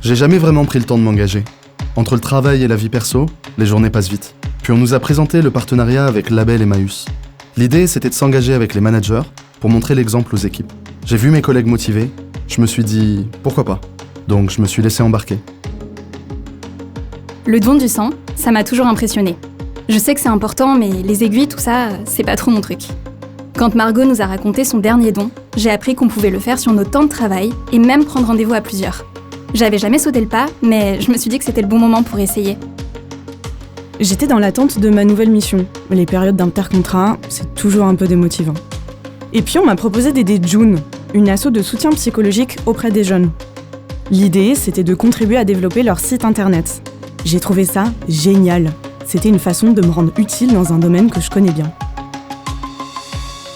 J'ai jamais vraiment pris le temps de m'engager. Entre le travail et la vie perso, les journées passent vite. Puis on nous a présenté le partenariat avec Label Emmaüs. L'idée, c'était de s'engager avec les managers pour montrer l'exemple aux équipes. J'ai vu mes collègues motivés, je me suis dit « pourquoi pas ?» Donc je me suis laissé embarquer. Le don du sang, ça m'a toujours impressionnée. Je sais que c'est important, mais les aiguilles, tout ça, c'est pas trop mon truc. Quand Margot nous a raconté son dernier don, j'ai appris qu'on pouvait le faire sur nos temps de travail et même prendre rendez-vous à plusieurs. J'avais jamais sauté le pas, mais je me suis dit que c'était le bon moment pour essayer. J'étais dans l'attente de ma nouvelle mission. Les périodes d'intercontrat, c'est toujours un peu démotivant. Et puis on m'a proposé d'aider June, une asso de soutien psychologique auprès des jeunes. L'idée, c'était de contribuer à développer leur site internet. J'ai trouvé ça génial. C'était une façon de me rendre utile dans un domaine que je connais bien.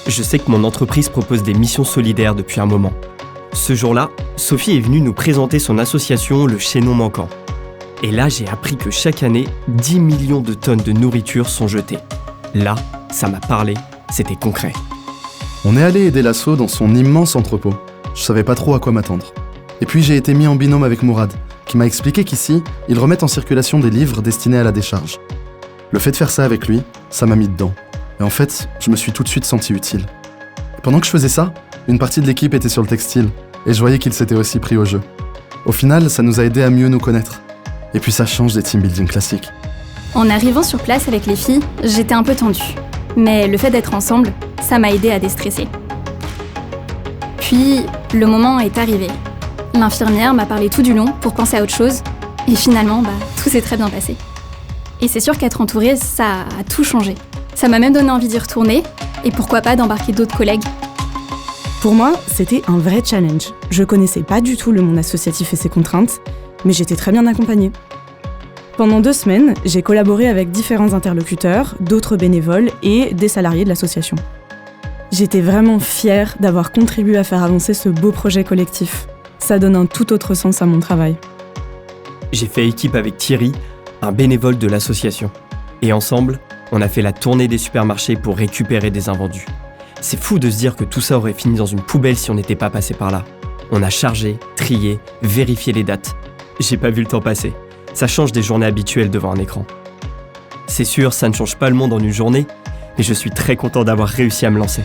Je sais que mon entreprise propose des missions solidaires depuis un moment. Ce jour-là, Sophie est venue nous présenter son association Le Chaînon Manquant. Et là, j'ai appris que chaque année, 10 millions de tonnes de nourriture sont jetées. Là, ça m'a parlé, c'était concret. On est allé aider l'asso dans son immense entrepôt. Je savais pas trop à quoi m'attendre. Et puis j'ai été mis en binôme avec Mourad, qui m'a expliqué qu'ici, ils remettent en circulation des livres destinés à la décharge. Le fait de faire ça avec lui, ça m'a mis dedans. Et en fait, je me suis tout de suite senti utile. Et pendant que je faisais ça, une partie de l'équipe était sur le textile, et je voyais qu'il s'était aussi pris au jeu. Au final, ça nous a aidé à mieux nous connaître. Et puis ça change des team building classiques. En arrivant sur place avec les filles, j'étais un peu tendue. Mais le fait d'être ensemble, ça m'a aidé à déstresser. Puis, le moment est arrivé. L'infirmière m'a parlé tout du long pour penser à autre chose, et finalement, tout s'est très bien passé. Et c'est sûr qu'être entourée, ça a tout changé. Ça m'a même donné envie d'y retourner, et pourquoi pas d'embarquer d'autres collègues. Pour moi, c'était un vrai challenge. Je connaissais pas du tout le monde associatif et ses contraintes, mais j'étais très bien accompagnée. Pendant 2 semaines, j'ai collaboré avec différents interlocuteurs, d'autres bénévoles et des salariés de l'association. J'étais vraiment fière d'avoir contribué à faire avancer ce beau projet collectif. Ça donne un tout autre sens à mon travail. J'ai fait équipe avec Thierry, un bénévole de l'association. Et ensemble, on a fait la tournée des supermarchés pour récupérer des invendus. C'est fou de se dire que tout ça aurait fini dans une poubelle si on n'était pas passé par là. On a chargé, trié, vérifié les dates. J'ai pas vu le temps passer. Ça change des journées habituelles devant un écran. C'est sûr, ça ne change pas le monde en une journée, mais je suis très content d'avoir réussi à me lancer.